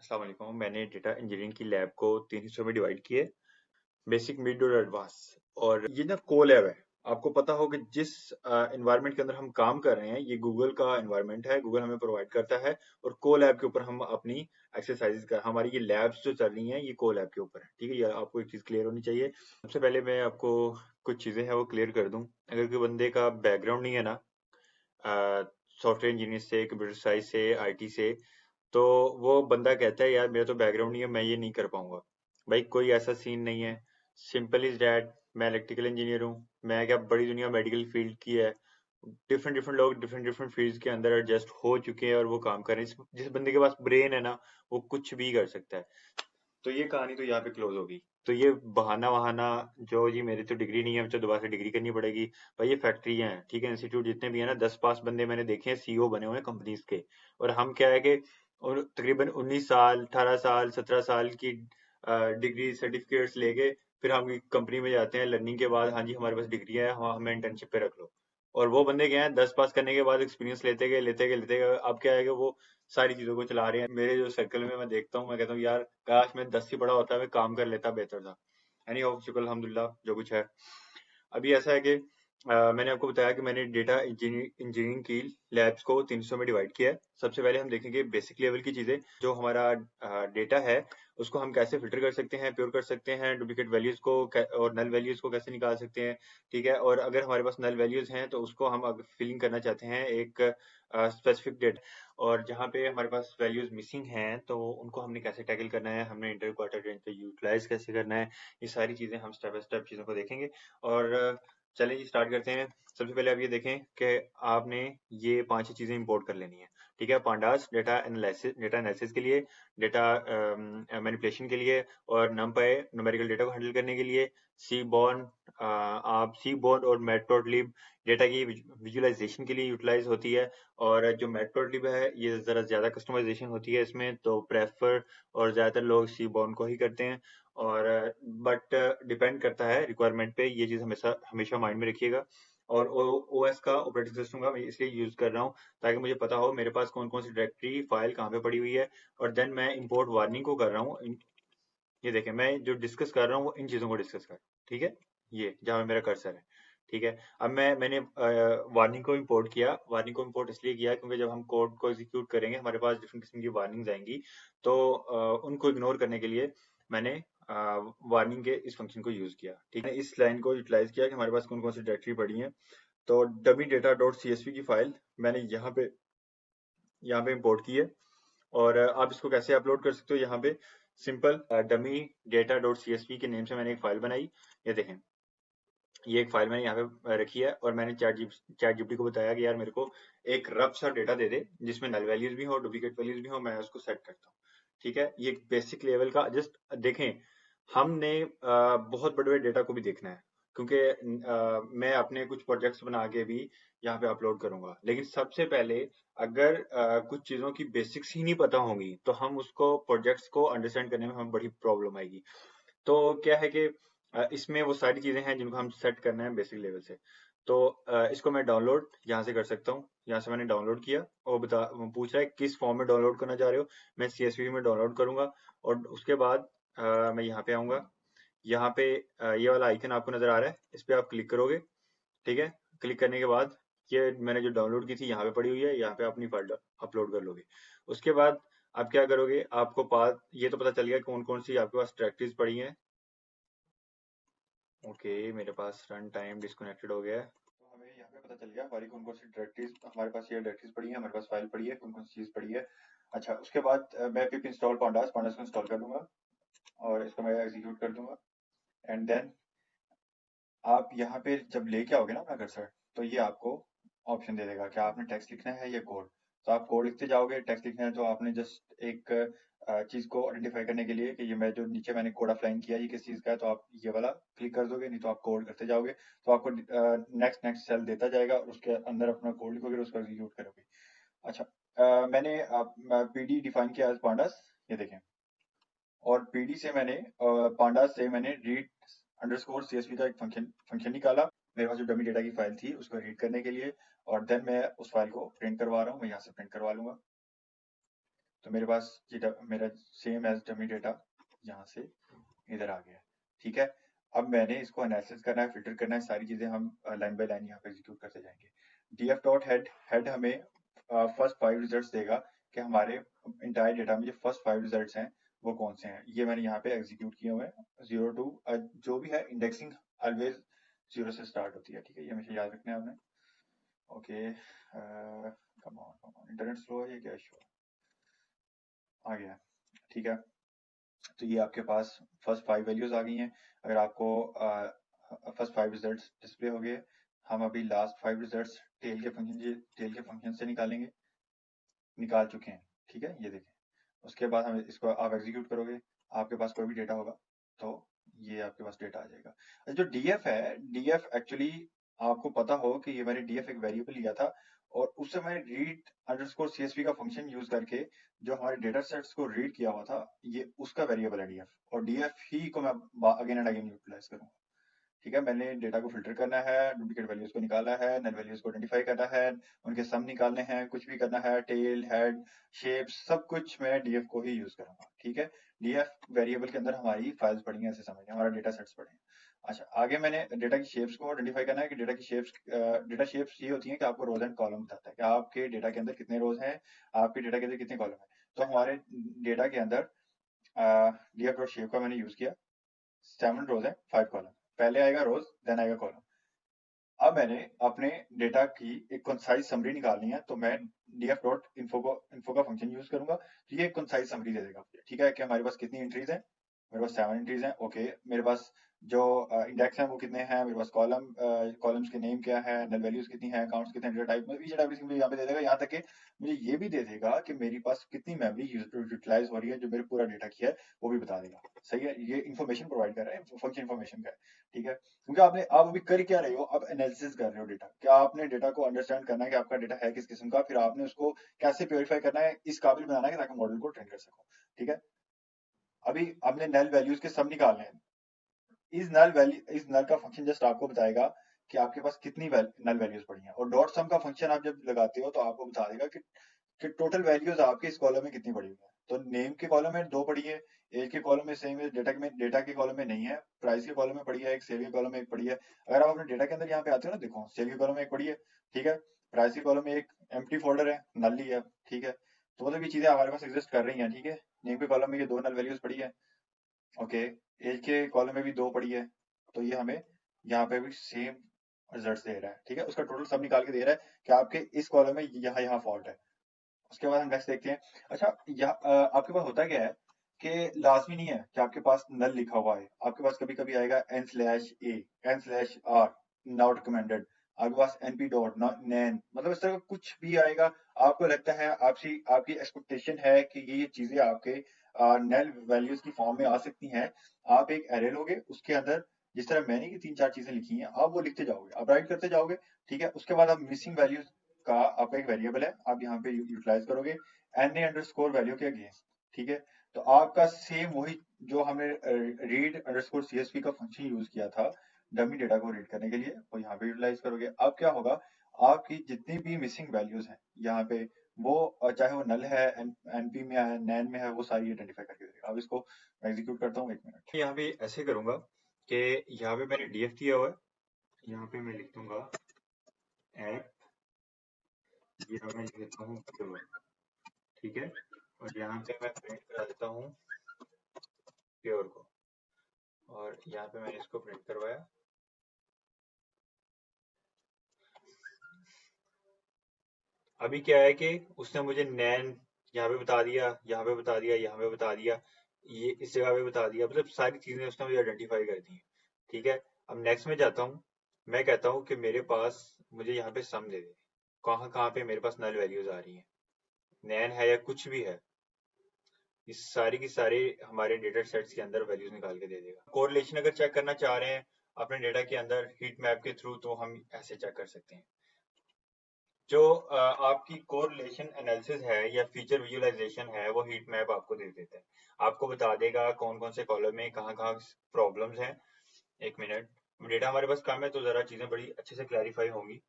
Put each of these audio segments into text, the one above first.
अस्सलाम वालेकुम। मैंने डेटा इंजीनियरिंग की लैब को 3 हिस्सों में डिवाइड किए, बेसिक, मिड और एडवांस। और ये ना को लैब है। आपको पता हो कि जिस एनवायरनमेंट के अंदर हम काम कर रहे हैं, ये गूगल का एनवायरनमेंट है, गूगल हमें प्रोवाइड करता है। और को लैब के ऊपर हम अपनी एक्सरसाइजेज कर, हमारी ये लैब्स जो चल रही हैं ये को लैब के ऊपर है। ठीक है, ये आपको एक चीज क्लियर होनी चाहिए। सबसे पहले मैं आपको कुछ चीजें हैं वो क्लियर कर दूं। अगर कोई बंदे का बैकग्राउंड नहीं है ना, सॉफ्टवेयर इंजीनियर से, कंप्यूटर साइंस से, आईटी से, तो वो बंदा कहता है यार मेरा तो बैकग्राउंड नहीं है, मैं ये नहीं कर पाऊंगा। भाई कोई ऐसा सीन नहीं है। Simple is that. मैं इलेक्ट्रिकल इंजीनियर हूँ। मैं क्या, बड़ी दुनिया मेडिकल फील्ड की है। डिफरेंट डिफरेंट लोग डिफरेंट डिफरेंट फील्ड्स के अंदर एडजस्ट हो चुके हैं और वो काम कर रहे हैं। जिस बंदे के पास ब्रेन है ना, वो कुछ भी कर सकता है। तो ये कहानी तो यहाँ पे क्लोज होगी। तो ये बहाना वहाना, जो जी मेरी तो डिग्री नहीं है, मुझे दोबारा से डिग्री करनी पड़ेगी। भाई ये फैक्ट्रियां हैं, ठीक है, इंस्टीट्यूट जितने भी है ना, 10 पास बंदे मैंने देखे हैं सीईओ बने हुए हैं कंपनीज के। और हम क्या है कि और तकरीबन 19 साल, 18 साल, 17 साल की डिग्री सर्टिफिकेट्स लेके फिर हम कंपनी में जाते हैं लर्निंग के बाद। हाँ जी हमारे पास डिग्री है, हाँ हमें इंटर्नशिप पे रख लो। और वो बंदे क्या है, 10 पास करने के बाद एक्सपीरियंस लेते गए लेते गए लेते गए, अब क्या है कि वो सारी चीजों को चला रहे हैं। मेरे जो सर्कल में मैं देखता हूँ, मैं कहता हूँ यार काश मैं 10 ही पढ़ा होता, मैं काम कर लेता, बेहतर था। एनी हाउ, शुक्र अल्हम्दुलिल्लाह जो कुछ है। अभी ऐसा है कि मैंने आपको बताया कि मैंने डेटा इंजीनियरिंग की लैब्स को 3 हिस्सों में डिवाइड किया है। सबसे पहले हम देखेंगे बेसिक लेवल की चीजें, जो हमारा डेटा है उसको हम कैसे फिल्टर कर सकते हैं, प्योर कर सकते हैं, डुप्लीकेट वैल्यूज को और नल वैल्यूज को कैसे निकाल सकते हैं। ठीक है, और अगर हमारे पास नल वैल्यूज हैं तो उसको हम अगर फिलिंग करना चाहते हैं एक स्पेसिफिक डेटा, और जहाँ पे हमारे पास वैल्यूज मिसिंग हैं तो उनको हमने कैसे टैकल करना है, हमने इंटर क्वार्टर रेंज पे यूटिलाइज कैसे करना है। ये सारी चीजें हम स्टेप बाय स्टेप चीजों को देखेंगे। और चलिए जी स्टार्ट करते हैं। सबसे पहले आप ये देखें कि आपने ये 5 ही चीजें इंपोर्ट कर लेनी है। ठीक है, पांडास डेटा एनालिसिस के लिए, डेटा मैनिपुलेशन के लिए, और नमपाई न्यूमेरिकल डेटा को हैंडल करने के लिए, सीबॉर्न, आप सीबॉर्न और मैटप्लॉटलिब डेटा की विजुअलाइजेशन के लिए यूटिलाइज होती है। और जो मैटप्लॉटलिब है ये जरा ज्यादा कस्टमाइजेशन होती है इसमें, तो प्रेफर और ज्यादातर लोग सीबॉर्न को ही करते हैं। और बट डिपेंड करता है रिक्वायरमेंट पे, ये चीज हमेशा हमेशा माइंड में रखिएगा। और ओएस का ऑपरेटिंग सिस्टम का मैं इसलिए यूज कर रहा हूँ ताकि मुझे पता हो मेरे पास कौन कौन सी डायरेक्टरी फाइल कहाँ पे पड़ी हुई है। और देन मैं इंपोर्ट वार्निंग को कर रहा हूँ। ये देखें, मैं जो डिस्कस कर रहा हूँ वो इन चीजों को डिस्कस कर, ठीक है, ये जहाँ मेरा कर्सर है। ठीक है, अब मैंने वार्निंग को इंपोर्ट किया। वार्निंग को इंपोर्ट इसलिए किया क्योंकि जब हम कोड को एग्जीक्यूट करेंगे हमारे पास डिफरेंट किस्म की वार्निंग्स आएंगी। तो उनको इग्नोर करने के लिए मैंने वार्निंग के इस फंक्शन को यूज किया। ठीक है, इस लाइन को यूटिलाइज किया कि हमारे पास कौन कौन सी डायरेक्टरी पड़ी है। तो डमी डेटा डॉट सीएसवी की फाइल मैंने यहाँ पे इंपोर्ट की है। और आप इसको कैसे अपलोड कर सकते हो, यहाँ पे simple dummy data dot CSV के नेम से मैंने एक फाइल बनाई। ये देखें, ये एक फाइल मैंने यहाँ पे रखी है। और मैंने चैट जीपीटी को बताया कि यार मेरे को एक रफ सा डेटा दे दे जिसमें नल वैल्यूज भी हो, डुप्लीकेट वैल्यूज भी हो, मैं उसको सेट करता हूँ। ठीक है, ये बेसिक लेवल का जस्ट देखें। हमने बहुत बड़े बड़े डेटा को भी देखना है, क्योंकि मैं अपने कुछ प्रोजेक्ट्स बना के भी यहाँ पे अपलोड करूंगा। लेकिन सबसे पहले अगर कुछ चीजों की बेसिक्स ही नहीं पता होंगी तो हम उसको प्रोजेक्ट्स को अंडरस्टैंड करने में हमें बड़ी प्रॉब्लम आएगी। तो क्या है कि इसमें वो सारी चीजें हैं जिनको हम सेट करना है बेसिक लेवल से। तो इसको मैं डाउनलोड यहाँ से कर सकता हूँ। यहाँ से मैंने डाउनलोड किया और वो पूछ रहा है किस फॉर्म में डाउनलोड करना चाह रहे हो। मैं सीएसवी में डाउनलोड करूंगा। और उसके बाद मैं यहाँ पे आऊंगा। यहाँ पे ये वाला आइकन आपको नजर आ रहा है, इस पे आप क्लिक करोगे। ठीक है, क्लिक करने के बाद ये मैंने जो डाउनलोड की थी यहाँ पे पड़ी हुई है, यहाँ पे अपनी फाइल अपलोड कर लोगे। उसके बाद आप क्या करोगे, आपको पास ये तो पता चल गया कौन कौन सी आपके पास डायरेक्टरीज पड़ी हैं। ओके, मेरे पास रन टाइम डिस्कनेक्टेड हो गया है। तो हमें यहाँ पे पता चल गया हमारी कौन कौन सी डायरेक्टरीज, हमारे पास ये डायरेक्टरीज पड़ी है, हमारे पास फाइल पड़ी है, कौन कौन सी चीज पड़ी है। अच्छा, उसके बाद मैं पिप इंस्टॉल पांडास पांडास को इंस्टॉल कर लूंगा और इसको मैं एग्जीक्यूट कर दूंगा। एंड देन आप यहाँ पे जब लेके आओगे ना अपना कर्सर, तो ये आपको ऑप्शन दे देगा कि आपने टेक्स्ट लिखना है या कोड। तो आप कोड लिखते जाओगे, टेक्स्ट लिखना है तो आपने जस्ट एक चीज को आइडेंटिफाई करने के लिए कि ये मैं जो नीचे मैंने कोड अप्लाइन किया ये किस चीज का है, तो आप ये वाला क्लिक कर दोगे। नहीं तो आप कोड करते जाओगे तो आपको नेक्स्ट नेक्स्ट सेल देता जाएगा और उसके अंदर अपना कोड लिखोगे और उसको एग्जीक्यूट करोगे। अच्छा, मैंने पीडी डिफाइन किया एज पांडास, ये देखें। और पीडी से मैंने पांडास से मैंने रीड अंडरस्कोर सीएसवी का एक फंक्शन फंक्शन निकाला मेरे पास जो डमी डेटा की फाइल थी उसको रीड करने के लिए। और देन मैं उस फाइल को प्रिंट करवा रहा हूँ, मैं यहाँ से प्रिंट करवा लूंगा। तो मेरे पास ये मेरा सेम एज डमी डेटा यहाँ से इधर आ गया, ठीक है। अब मैंने इसको एनालिसिस करना है, फिल्टर करना है, सारी चीजें हम लाइन बाय लाइन यहाँ पे एग्जीक्यूट करते जाएंगे। df डॉट हेड हेड हमें फर्स्ट 5 रिजल्ट्स देगा कि हमारे इंटायर डेटा में जो फर्स्ट 5 रिजल्ट्स हैं वो कौन से हैं। ये मैंने यहाँ पे एग्जीक्यूट किए हुए हैं 0 टू जो भी है इंडेक्सिंग ऑलवेज 0 से स्टार्ट होती है, ठीक है, ये हमेशा याद रखना है आपने। Okay, come on internet slow है, ये क्या इशू आ गया, ठीक है। तो ये आपके पास फर्स्ट 5 वैल्यूज आ गई हैं। अगर आपको फर्स्ट 5 रिजल्ट्स डिस्प्ले हो गए, हम अभी लास्ट 5 रिजल्ट्स टेल के फंक्शन से निकाल चुके हैं, ठीक है, ये देखें। उसके बाद हम इसको आप एग्जीक्यूट करोगे, आपके पास कोई भी डेटा होगा तो ये आपके पास डेटा आ जाएगा। जो डीएफ है, डीएफ एक्चुअली आपको पता हो कि ये मैंने डीएफ एक वेरिएबल लिया था और उससे मैंने रीड अंडरस्कोर सीएसवी का फंक्शन यूज करके जो हमारे डेटा सेट्स को रीड किया हुआ था, ये उसका वेरिएबल है डीएफ, और डीएफ ही को मैं अगेन एंड अगेन यूटिलाइज करूंगा, ठीक है। मैंने डेटा को फिल्टर करना है, डुप्लीकेट वैल्यूज को निकालना है, नल वैल्यूज को आइडेंटिफाई करना है, उनके सम निकालने हैं, कुछ भी करना है, टेल, हेड, शेप, सब कुछ मैं डीएफ को ही यूज करूंगा, ठीक है। डीएफ वेरिएबल के अंदर हमारी फाइल्स पड़ी हैं, ऐसे समझिए हमारा डेटा सेट्स पड़े हैं। अच्छा, आगे मैंने डेटा की शेप्स को आइडेंटिफाई करना है कि डेटा शेप्स ये होती हैं कि आपको रोज एंड कॉलम बताता है कि आपके डेटा के अंदर कितने रोज हैं, आपके डेटा के अंदर कितने कॉलम है। तो हमारे डेटा के अंदर डीएफ डॉट शेप का मैंने यूज किया, 7 रोज है, 5 कॉलम, पहले आएगा रोज देन आएगा कॉलम। अब मैंने अपने डेटा की एक कंसाइज समरी निकालनी है, तो मैं df डॉट इन्फो का फंक्शन यूज करूंगा, तो ये कंसाइज समरी दे देगा मुझे, ठीक है, कि हमारे पास कितनी एंट्रीज है। मेरे पास 7 एंट्रीज हैं, ओके। मेरे पास जो इंडेक्स है वो कितने हैं, मेरे पास कॉलम्स के नेम क्या है, नल वैल्यूज कितनी है, अकाउंट्स कितने, data type, each and everything मुझे यहाँ पे दे देगा। यहाँ तक कि मुझे ये भी दे देगा कि मेरे पास कितनी मेमोरी यूटिलाइज हो रही है, जो मेरे पूरा डेटा की है वो भी बता देगा। सही है, ये इन्फॉर्मेशन प्रोवाइड कर रहा है, फंक्शन इन्फॉर्मेशन का है, ठीक है। क्योंकि आप अभी कर क्या रहे हो, आप एनालिसिस कर रहे हो डेटा, क्या आपने डेटा को अंडरस्टैंड करना है कि आपका डेटा है किस किस्म का, फिर आपने उसको कैसे प्योरीफाई करना है, इस काबिल बनाना है कि ताकि मॉडल को ट्रेन कर सको, ठीक है। अभी आपने नल वैल्यूज के सब निकालने हैं, इस नल का फंक्शन जस्ट आपको बताएगा कि आपके पास कितनी नल वैल्यूज पड़ी हैं, और डॉट सम का फंक्शन आप जब लगाते हो तो आपको बता देगा कि टोटल वैल्यूज आपके इस कॉलम में कितनी पड़ी हुई है। तो नेम के कॉलम में 2 पड़ी है, एज के कॉलम में सेम है, डेटा के कॉलम में नहीं है, प्राइस के कॉलम में पड़ी है एक, सेल के कॉलम में एक पड़ी है। अगर आप अपने डेटा के अंदर यहाँ पे आते हो ना, देखो सेल के कॉलम में एक पड़ी है, ठीक है, प्राइस के कॉलम में एक एम्प्टी फोल्डर है, नल ही है, ठीक है। तो मतलब ये चीजें हमारे पास एग्जिस्ट कर रही हैं, ठीक है। नेम के कॉलम में ये 2 नल वैल्यूज पड़ी है, ओके। एज के कॉलम में भी 2 पड़ी है, तो ये हमें यहाँ पे भी सेम रिजल्ट दे रहा है, ठीक है। उसका टोटल सब निकाल के दे रहा है कि आपके इस कॉलम में यहाँ यहाँ फॉल्ट है। उसके बाद हम नेक्स्ट देखते हैं। अच्छा, आपके पास होता क्या है कि लाजमी नहीं है कि आपके पास नल लिखा हुआ है, आपके पास कभी कभी आएगा n/a, n/r, नॉट रिकमेंडेड, आपके पास np डॉट नैन, मतलब इस तरह का कुछ भी आएगा। आपको लगता है आपकी एक्सपेक्टेशन है कि ये चीजें आपके नल वैल्यूज की फॉर्म में आ सकती हैं। आप एक एरे लोगे, उसके अंदर जिस तरह मैंने की 3-4 चीजें लिखी हैं, आप वो लिखते जाओगे, आप राइट करते जाओगे, ठीक है। उसके बाद आप मिसिंग वैल्यूज का आपका एक वेरिएबल है, आप यहाँ पे यूटिलाइज करोगे na अंडरस्कोर वैल्यू के अगेंस्ट, ठीक है। तो आपका सेम वही जो हमने रीड अंडरस्कोर सीएसवी का फंक्शन यूज किया था डमी डेटा को रीड करने के लिए, वो यहाँ पे यूटिलाइज करोगे। अब क्या होगा, आपकी जितनी भी मिसिंग वैल्यूज हैं यहाँ पे, वो चाहे वो नल है, एनपी में है, नैन में है, वो सारी आइडेंटिफाई करके देगा। अब इसको एग्जीक्यूट करता हूँ, 1 मिनट। यहाँ पे ऐसे करूंगा कि यहाँ पे मैंने डीएफ दिया हुआ है, यहाँ पे मैं लिख दूंगा ऐप, ये मैं लिख देता हूँ प्योर, ठीक है। और यहाँ पे मैं प्रिंट करा देता हूँ प्योर को, और यहाँ पे मैंने इसको प्रिंट करवाया। अभी क्या है कि उसने मुझे नैन यहाँ पे बता दिया, यहाँ पे बता दिया, यहाँ पे बता दिया, ये इस जगह पे बता दिया, मतलब सारी चीजें उसने मुझे आइडेंटिफाई कर दी, ठीक है। अब नेक्स्ट में जाता हूँ, मैं कहता हूँ कि मेरे पास मुझे यहाँ पे सम दे दे, कहाँ कहाँ पे मेरे पास नल वैल्यूज आ रही हैं, नैन है या कुछ भी है, इस सारी की सारी हमारे डेटा सेट्स के अंदर वैल्यूज निकाल के दे देगा। कोरिलेशन अगर चेक करना चाह रहे हैं अपने डेटा के अंदर हीट मैप के थ्रू, तो हम ऐसे चेक कर सकते हैं। जो आपकी कोरिलेशन एनालिसिस है या फीचर विजुअलाइजेशन है, वो हीट मैप आपको दे देता है, आपको बता देगा कौन कौन से कॉलम में कहाँ कहाँ प्रॉब्लम्स हैं। 1 मिनट, डेटा हमारे पास कम है तो जरा चीजें बड़ी अच्छे से क्लैरिफाई होंगी।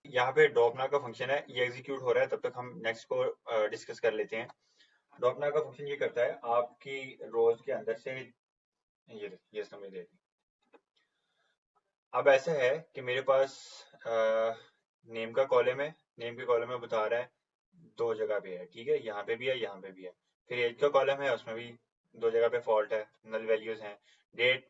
यहाँ पे ड्रॉपना का फंक्शन है, ये एग्जीक्यूट हो रहा है, तब तक हम नेक्स्ट को डिस्कस कर लेते हैं। ड्रॉपना का फंक्शन ये करता है आपकी रोज के अंदर से ये समझ लेते हैं। अब ऐसा है कि मेरे पास नेम का कॉलम है, नेम के कॉलम में बता रहा है दो जगह पे है, ठीक है, यहाँ पे भी है, यहाँ पे भी है। फिर एज का कॉलम है, उसमें भी दो जगह पे फॉल्ट है, नल वैल्यूज हैं। डेट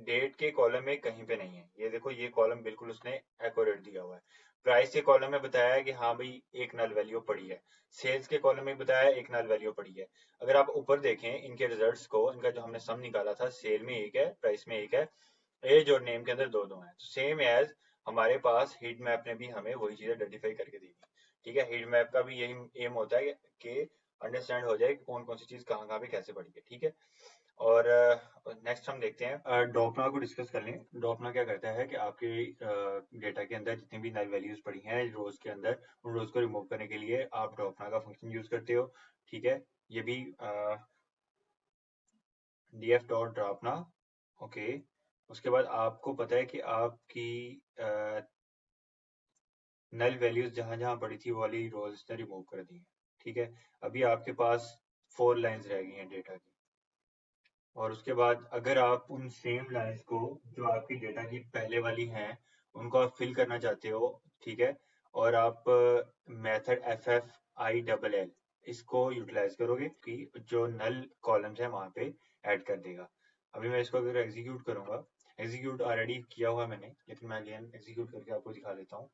डेट के कॉलम में कहीं पे नहीं है, ये देखो ये कॉलम बिल्कुल उसने एक्यूरेट दिया हुआ है। प्राइस के कॉलम में बताया है कि हाँ भाई एक नल वैल्यू पड़ी है। सेल्स के कॉलम में बताया है एक नल वैल्यू पड़ी है। अगर आप ऊपर देखें इनके रिजल्ट्स को, इनका जो हमने सम निकाला था, सेल में एक है, प्राइस में एक है, एज और नेम के अंदर दो दो हैं, तो सेम एज हमारे पास हीट मैप ने भी हमें वही चीज आइडेंटिफाई करके दी थी। ठीक है, हीट मैप का भी यही एम होता है कि अंडरस्टैंड हो जाए कि कौन कौन सी चीज कहाँ कहाँ पे कैसे पड़ी है। ठीक है, और नेक्स्ट हम देखते हैं डॉपना को डिस्कस कर लें। डॉपना क्या करता है कि आपके डेटा के अंदर जितनी भी नल वैल्यूज पड़ी हैं रोज के अंदर, उन रोज को रिमूव करने के लिए आप डॉपना का फंक्शन यूज करते हो। ठीक है, ये भी df डॉट ड्रॉपना। ओके, उसके बाद आपको पता है कि आपकी नल वैल्यूज जहां जहां पड़ी थी वो वाली रोज ने रिमूव कर दी है। ठीक है, अभी आपके पास 4 लाइंस रह गई हैं डेटा की। और उसके बाद अगर आप उन सेम लाइंस को जो आपकी डेटा की पहले वाली हैं उनको आप फिल करना चाहते हो, ठीक है, और आप method F F I double L इसको यूटिलाइज करोगे कि जो नल कॉलम्स हैं वहां पे ऐड कर देगा। अभी मैं इसको अगर एग्जीक्यूट करूंगा, एग्जीक्यूट ऑलरेडी किया हुआ मैंने, लेकिन मैं अगेन एग्जीक्यूट करके आपको दिखा देता हूँ।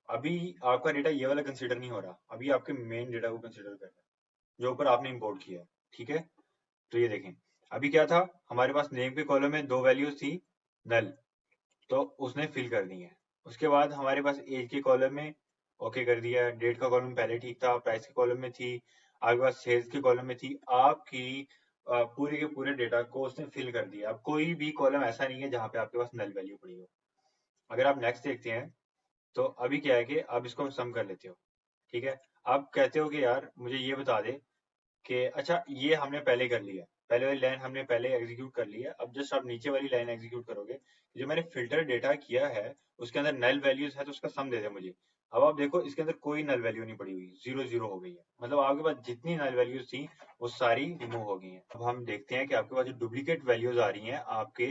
अभी आपका डेटा ये वाला कंसीडर नहीं हो रहा, अभी आपके मेन डेटा को कंसीडर कर रहा है जो ऊपर आपने इंपोर्ट किया है। ठीक है, तो ये देखें, अभी क्या था, हमारे पास नेम के कॉलम में दो वैल्यूज थी नल, तो उसने फिल कर दी है। उसके बाद हमारे पास एज के कॉलम में ओके कर दिया, डेट का कॉलम पहले ठीक था, प्राइस के कॉलम में थी, आपके पास सेल्स के कॉलम में थी, आपकी पूरे के पूरे डेटा को उसने फिल कर दिया। अब कोई भी कॉलम ऐसा नहीं है जहां पे आपके पास नल वैल्यू पड़ी हो। अगर आप नेक्स्ट देखते हैं, तो अभी क्या है कि आप इसको सम कर लेते हो। ठीक है, आप कहते हो कि यार मुझे ये बता दे कि अच्छा ये हमने पहले कर लिया, पहले वाली लाइन हमने पहले एग्जीक्यूट कर ली है, अब जस्ट आप नीचे वाली लाइन एग्जीक्यूट करोगे, जो मैंने फिल्टर डेटा किया है उसके अंदर नल वैल्यूज है तो उसका सम दे दे मुझे। अब आप देखो इसके अंदर कोई नल वैल्यू नहीं पड़ी हुई, जीरो जीरो हो गई है, मतलब आपके पास जितनी नल वैल्यूज थी वो सारी रिमूव हो गई हैं। अब हम देखते हैं कि आपके पास जो डुप्लीकेट वैल्यूज आ रही हैं आपके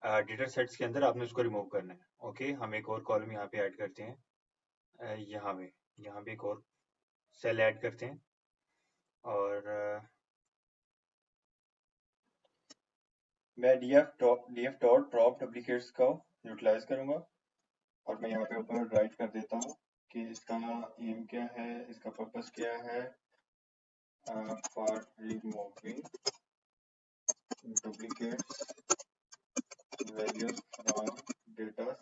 डेटा सेट्स के अंदर, आपने उसको रिमूव करना है। ओके, हम एक और कॉलम यहाँ पे ऐड करते हैं, यहाँ पे एक और सेल ऐड करते हैं, और मैं डीएफ डॉट ड्रॉप डुप्लीकेट्स का यूटिलाइज करूंगा, और मैं यहाँ पे ऊपर राइट कर देता हूँ कि इसका एम क्या है, इसका पर्पस क्या है, for removing duplicates values from data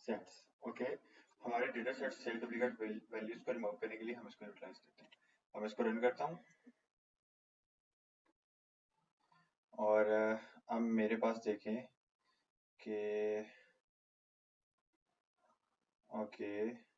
sets. Okay, हमारे डेटा सेट से डुप्लीकेट वैल्यूज को रिमूव करने के लिए हम इसको यूटिलाइज करते हैं। अब इसको रन करता हूँ, और अब मेरे पास देखें कि ओके,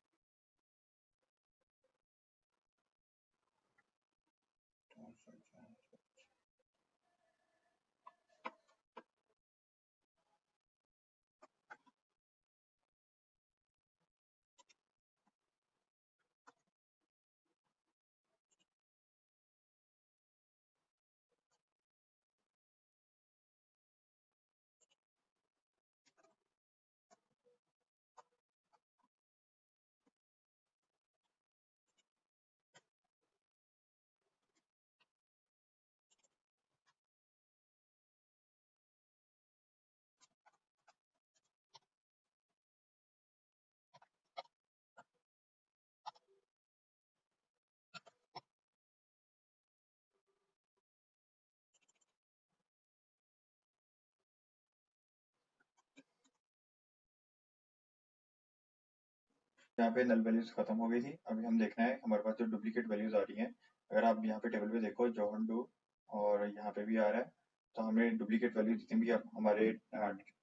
यहाँ पे नल वैल्यूज खत्म हो गई थी। अभी हम देखना है हमारे पास जो डुप्लीकेट वैल्यूज आ रही हैं, अगर आप यहाँ पे टेबल पे देखो जॉन डू, और यहाँ पे भी आ रहा है, तो हमें डुप्लीकेट वैल्यू जितनी भी हमारे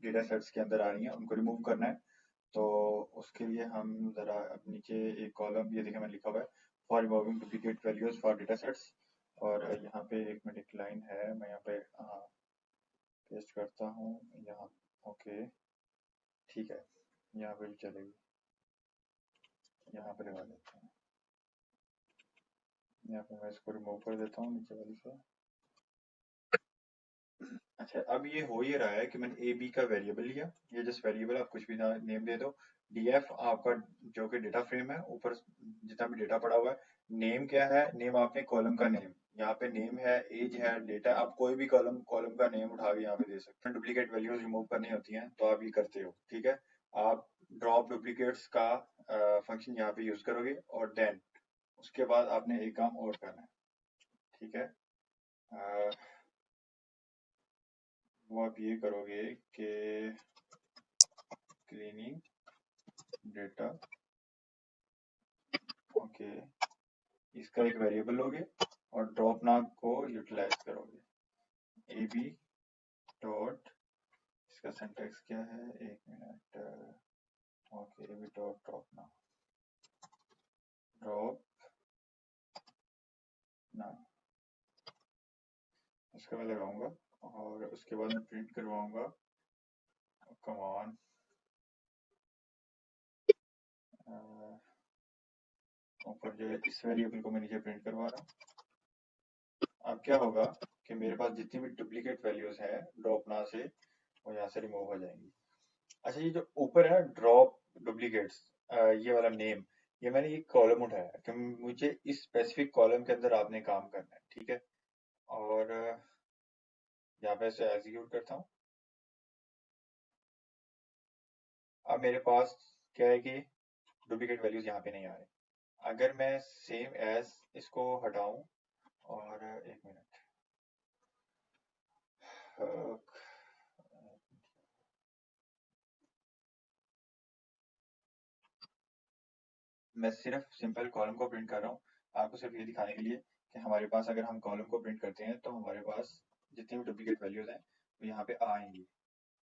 डेटा सेट्स के अंदर आ रही हैं उनको रिमूव करना है। तो उसके लिए हम जरा अब नीचे एक कॉलम, ये देखिए मैंने लिखा हुआ है for removing duplicate values for data sets, और यहाँ पे एक मिनट एक लाइन है, मैं यहाँ पे पेस्ट करता हूँ यहाँ। ओके, ठीक है, यहाँ पे चलेगी। यहाँ पे लगा देते हैं। यहाँ पे मैं इसको रिमूव कर देता हूँ नीचे वाली से। अच्छा, अब ये हो ये रहा है कि मैंने ए बी का वेरिएबल लिया। ये जस्ट वेरिएबल, आप कुछ भी ना नेम दे दो। डीएफ आपका जो कि डेटा फ्रेम है, ऊपर जितना भी डेटा पड़ा हुआ है। नेम क्या है? नेम आपने कॉलम का नेम, यहाँ पे नेम है, एज है, डेटा। आप कोई भी कॉलम कॉलम का नेम उठा के यहाँ पे दे सकते हैं। डुप्लीकेट वैल्यूज रिमूव करनी होती हैं तो आप ये करते हो, ठीक है। आप ड्रॉप डुप्लीकेट्स का फंक्शन यहाँ पे यूज करोगे, और देन उसके बाद आपने एक काम और करना है, ठीक है। वो आप ये करोगे कि क्लीनिंग डेटा, ओके, इसका एक वेरिएबल लोगे और ड्रॉप नाम को यूटिलाइज करोगे। ए बी डॉट, इसका सिंटैक्स क्या है, एक minute, okay, A B dot drop नाम, ड्रॉप नाम, इसका मैं लगाऊंगा और उसके बाद मैं प्रिंट करवाऊंगा कमान, ऊपर जो है इस वेरिएबल को मैं नीचे प्रिंट करवा रहा हूँ। अब क्या होगा कि मेरे पास जितनी भी डुप्लीकेट वैल्यूज है ड्रॉप ना से, वो यहाँ से रिमूव हो जाएंगी। अच्छा, ये जो ऊपर है ना ड्रॉप डुप्लीकेट्स, ये वाला नेम, ये मैंने ये कॉलम उठाया है कि मुझे इस स्पेसिफिक कॉलम के अंदर आपने काम करना है, ठीक है। और यहाँ पे इसे एग्जीक्यूट करता हूँ। अब मेरे पास क्या है कि डुप्लीकेट वैल्यूज यहाँ पे नहीं आ रहे। अगर मैं सेम एज इसको हटाऊं, और एक मिनट, मैं सिर्फ सिंपल कॉलम को प्रिंट कर रहा हूँ, आपको सिर्फ ये दिखाने के लिए कि हमारे पास अगर हम कॉलम को प्रिंट करते हैं तो हमारे पास जितनी भी डुप्लीकेट वैल्यूज हैं वो यहाँ पे आएंगी।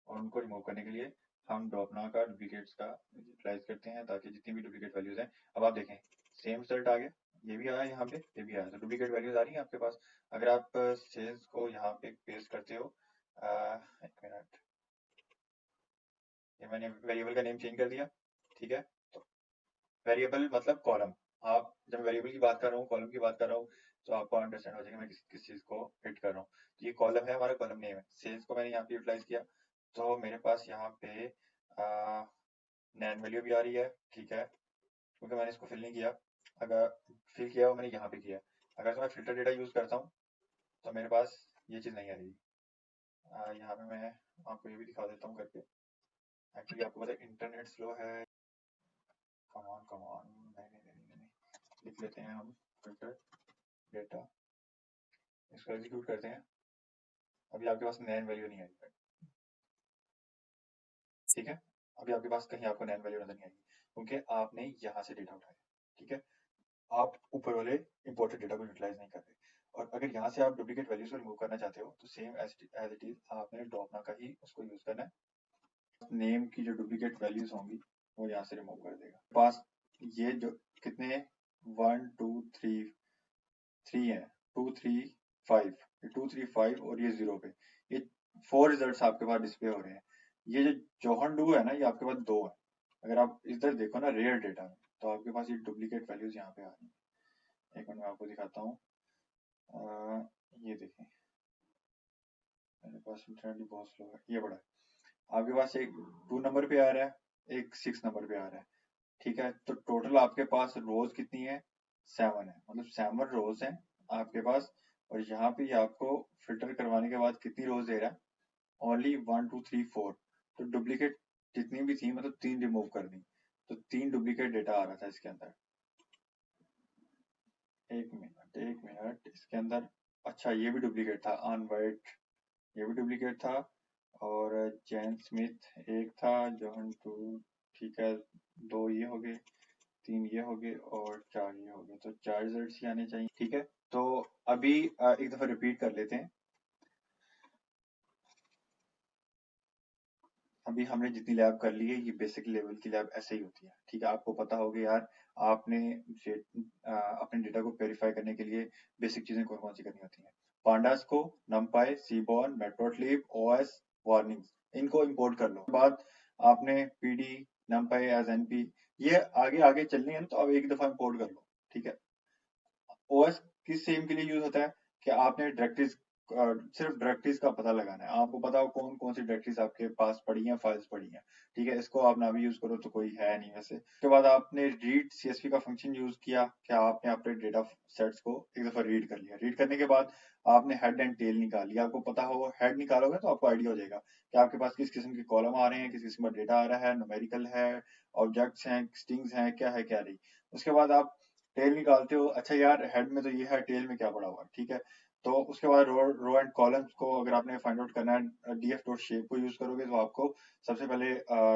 और उनको रिमूव करने के लिए हम ड्रॉपना का डुप्लीकेट्स का यूटिलाइज करते हैं, ताकि जितनी भी डुप्लीकेट वैल्यूज हैं, अब आप देखें सेम रिजल्ट आ गया, ये भी आया यहाँ पे, ये भी आया, तो डुप्लीकेट वैल्यूज आ रही है आपके पास। अगर आप सेल्स को यहाँ पे पेस्ट करते हो, एक मिनट, ये मैंने वेरिएबल का नेम चेंज कर दिया, ठीक है। तो वेरिएबल मतलब कॉलम, आप जब वेरिएबल की बात कर रहा हूँ, कॉलम की बात कर रहा हूँ, तो आपको अंडरस्टैंड हो जाएगा मैं किस चीज को हिट कर रहा हूँ। तो ये कॉलम है, हमारा कॉलम नेम है, सेल्स को मैंने यहाँ पे यूटिलाइज किया, तो मेरे पास यहाँ पे नैन वैल्यू भी आ रही है, ठीक है, क्योंकि मैंने इसको फिल नहीं किया। अगर फिल किया हो मैंने यहाँ पे किया, अगर तो मैं फिल्टर डेटा यूज करता हूँ तो मेरे पास ये चीज़ नहीं आ रही। यहाँ पे मैं आपको ये भी दिखा देता हूँ करके। एक्चुअली आपको पता है इंटरनेट स्लो है। कमान कमान, नहीं नहीं नहीं नहीं नहीं, लिख लेते हैं हम फिल्टर डेटा, इसको एग्जीक्यूट करते हैं। अभी आपके पास नैन वैल्यू नहीं आई, ठीक है। अभी आपके पास कहीं आपको नैन वैल्यू नजर नहीं आएगी, क्योंकि आपने यहाँ से डेटा उठाया, ठीक है। आप ऊपर वाले इंपोर्टेड डेटा को यूटिलाइज नहीं कर रहे। और अगर यहाँ से आप डुप्लीकेट वैल्यूज को रिमूव करना चाहते हो तो सेम एज इट इज आपने ड्रॉपना का ही उसको यूज करना है। नेम की जो डुप्लीकेट वैल्यूज होंगी वो यहाँ से रिमूव कर देगा। पास ये जो कितने, 1 2 3 है, 2 3 5, 2 3 5 और ये 0 पे, ये 4 रिजल्ट्स आपके पास डिस्प्ले हो रहे हैं। ये जो जोहन डू है ना, ये आपके पास 2 है। अगर आप इधर देखो ना रियल डेटा में, तो आपके पास ये डुप्लीकेट वैल्यूज यहाँ पे आ रही है। एक मिनट मैं आपको दिखाता हूँ। ये देखें, मेरे पास इंटरनेट बहुत स्लो है, ये बड़ा है। आपके पास एक 2 नंबर पे आ रहा है, एक 6 नंबर पे आ रहा है, ठीक है। तो टोटल आपके पास रोज कितनी है, 7 है, मतलब 7 रोज है आपके पास। और यहाँ पे आपको फिल्टर करवाने के बाद कितनी रोज दे रहा है, ओनली 1 2 3 4। तो डुप्लीकेट जितनी भी थी, मतलब 3 रिमूव कर दी, तो 3 डुप्लीकेट डेटा आ रहा था इसके अंदर। एक मिनट इसके अंदर, अच्छा ये भी डुप्लीकेट था, अनवाइट, ये भी डुप्लीकेट था। और जैन स्मिथ एक था, जॉन टू, ठीक है, 2 ये हो गए, 3 ये हो गए और 4 ये हो गए, तो 4 रिजल्ट्स ही आने चाहिए, ठीक है। तो अभी एक दफा रिपीट कर लेते हैं। अभी हमने जितनी लैब कर ली है, ये बेसिक लेवल की लैब ऐसे ही होती है, ठीक है। आपको पता होगा यार, आपने अपने डेटा को वेरीफाई करने के लिए बेसिक चीजें कौन कौन सी करनी होती हैं। पांडास को, numpy, seaborn, matplotlib, OS, warnings, इनको इंपोर्ट कर लो। बाद आपने पीडी, नमपाई एज एनपी, ये आगे आगे चलनी है ना, तो आप एक दफा इंपोर्ट कर लो, ठीक है। ओएस किस सेम के लिए यूज होता है कि आपने डायरेक्टरीज, सिर्फ डायरेक्टरीज का पता लगाना है, आपको पता हो कौन कौन सी डायरेक्टरीज आपके पास पड़ी हैं, फाइल्स पड़ी हैं, ठीक है। इसको आप ना भी यूज करो तो कोई है नहीं वैसे। उसके बाद आपने रीड सीएसवी का फंक्शन यूज किया, क्या आपने अपने डेटा सेट्स को एक दफा रीड कर लिया। रीड करने के बाद आपने हेड एंड टेल निकाल लिया। आपको पता हो हेड निकालोगे तो आपको आइडिया हो जाएगा कि आपके पास किस किस्म के कॉलम आ रहे हैं, किस किस्म का डेटा आ रहा है, न्यूमेरिकल है, ऑब्जेक्ट्स हैं, स्ट्रिंग्स हैं, क्या है क्या नहीं। उसके बाद आप टेल निकालते हो, अच्छा यार हेड में तो ये है, टेल में क्या पड़ा हुआ है, ठीक है। तो उसके बाद रो एंड कॉलम्स को अगर आपने फाइंड आउट करना है, डीएफ डॉट शेप को यूज करोगे तो आपको सबसे पहले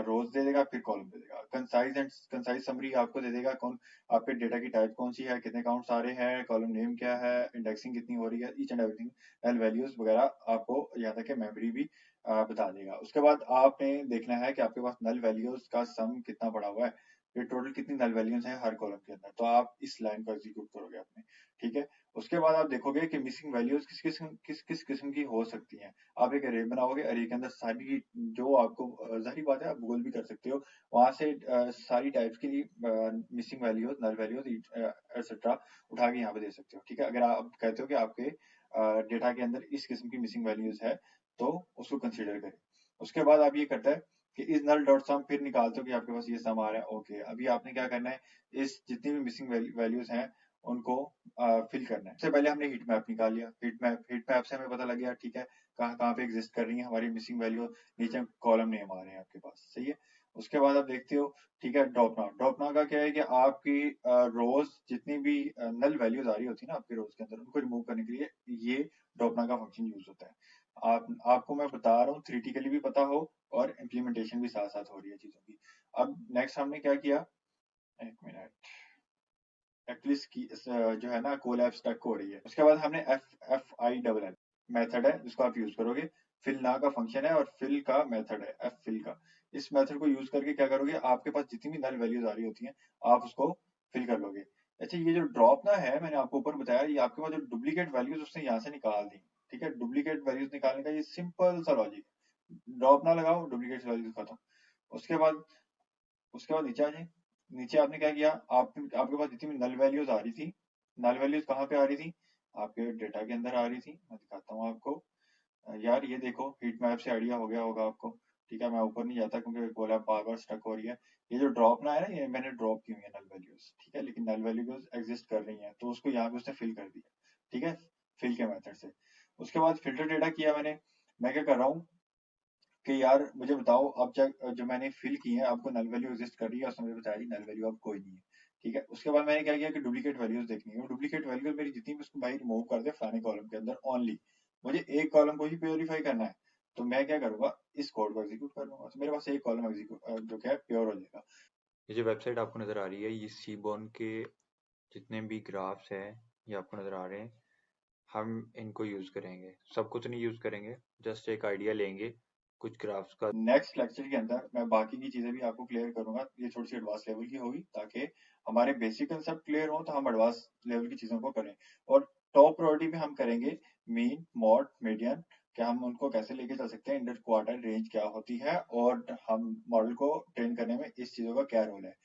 रोज दे देगा, फिर कॉलम दे देगा। कंसाइज समरी आपको दे देगा कौन आपके डेटा की टाइप कौन सी है, कितने काउंट्स आ रहे हैं, कॉलम नेम क्या है, इंडेक्सिंग कितनी हो रही है, each and everything, L values वगैरह आपको यहाँ तक कि मेमोरी भी बता देगा। उसके बाद आपने देखना है कि आपके पास नल वैल्यूज का सम कितना पड़ा हुआ है, ये टोटल कितनी नल वैल्यूज हैं हर कॉलम के अंदर। तो आप इस लाइन को एग्जीक्यूट करोगे अपने, ठीक है। उसके बाद आप देखोगे कि मिसिंग वैल्यूज किस किस्म की हो सकती हैं। आप एक अरे बनाओगे, अरे के अंदर सारी जो आपको जाहिर बात है आप गूगल भी कर सकते हो, वहां से सारी टाइप्स की missing values, null values etcetera उठा के यहाँ पे दे सकते हो, ठीक है। अगर आप कहते हो कि आपके डेटा के अंदर इस किस्म की मिसिंग वैल्यूज है तो उसको कंसिडर करें। उसके बाद आप ये करता है कि इस नल डॉट सम, फिर निकालते हो कि आपके पास ये सम आ रहा है। ओके, अभी आपने क्या करना है, इस जितनी भी मिसिंग वैल्यूज हैं उनको फिल करना है। सबसे पहले हमने हीट मैप निकाल लिया, हीट मैप से हमें पता लग गया, ठीक है, कहाँ कहाँ पे एग्जिस्ट कर रही है हमारी मिसिंग वैल्यू, नीचे कॉलम नेम आ रहे हैं आपके पास, सही है। उसके बाद आप देखते हो, ठीक है, ड्रॉपना का क्या है कि आपकी रोज जितनी भी नल वैल्यूज आ रही होती है ना आपके रोज के अंदर, उनको रिमूव करने के लिए ये ड्रॉपना का फंक्शन यूज होता है। आपको मैं बता रहा हूँ थ्योरेटिकली भी पता हो और इम्प्लीमेंटेशन भी साथ साथ हो रही है चीजों की। अब नेक्स्ट हमने क्या किया, एक मिनट, एक्लिप्स की जो है ना कोलैब स्टक हो रही है। उसके बाद हमने FFILL मेथड है जिसको आप यूज करोगे, फिल ना का फंक्शन है और फिल का मेथड है एफ फिल का। इस मेथड को यूज करके क्या करोगे, आपके पास जितनी भी नल वैल्यूज आ रही होती हैं आप उसको फिल कर लोगे। अच्छा, ये जो ड्रॉप ना है, मैंने आपको ऊपर बताया, ये आपके पास जो डुप्लीकेट वैल्यूज उसने यहाँ से निकाल दी, ठीक है। डुप्लीकेट वैल्यूज निकालने का ये सिंपल सा लॉजिक है, ड्रॉप ना लगाओ, डुप्लीकेट वैल्यूज खत्म। उसके बाद नीचे आ जाए। नीचे आपने क्या किया, आपके पास जितनी भी नल वैल्यूज आ रही थी, नल वैल्यूज कहाँ पे आ रही थी, आपके डेटा के अंदर आ रही थी। मैं दिखाता हूँ आपको, यार ये देखो हीट मैप से आइडिया हो गया होगा आपको, ठीक है। मैं ऊपर नहीं जाता क्योंकि कोलैब बार बार स्टक हो रही है। ये जो ड्रॉप ना है ना, ये मैंने ड्रॉप की हुई है नल वैल्यूज, ठीक है, लेकिन नल वैल्यूज एग्जिस्ट कर रही हैं तो उसको यहाँ पे उसने फिल कर दिया, ठीक है, फिल के मेथड से। उसके बाद फिल्टर डेटा किया मैंने। मैं क्या कर रहा हूँ कि यार मुझे बताओ, अब जो मैंने फिल की है आपको नल वैल्यू एग्जिस्ट कर रही है, उसने मुझे बताया कि नल वैल्यू अब कोई नहीं है, ठीक है। उसके बाद मैंने क्या किया कि डुप्लीकेट वैल्यूज देखनी है, डुप्लीकेट वैल्यूज मेरी जितनी भी उसको भाई रिमूव कर दे फलाने कॉलम के अंदर ओनली, मुझे एक कॉलम को ही प्योरीफाई करना है। तो मैं क्या करूंगा, इस कोड को एग्जीक्यूट कर लूंगा, तो मेरे पास एक कॉलम एग्जीक्यूट जो क्या है प्योर हो जाएगा। ये जो वेबसाइट आपको नजर आ रही है, ये सीबोर्न के जितने भी ग्राफ्स हैं ये आपको नजर आ रहे हैं। हम इनको यूज करेंगे, सब कुछ नहीं यूज करेंगे, जस्ट एक आइडिया लेंगे कुछ ग्राफ्स का। नेक्स्ट लेक्चर के अंदर मैं बाकी की चीजें भी आपको क्लियर करूंगा, ये थोड़ी सी एडवांस लेवल की होगी ताकि हमारे बेसिक कंसेप्ट क्लियर हो तो हम एडवांस लेवल की चीजों को करें। और टॉप प्रायोरिटी में हम करेंगे मीन, मॉड, मीडियन, क्या हम उनको कैसे लेके चल सकते हैं, इंटर क्वार्टर रेंज क्या होती है, और हम मॉडल को ट्रेन करने में इस चीजों का क्या रोल है।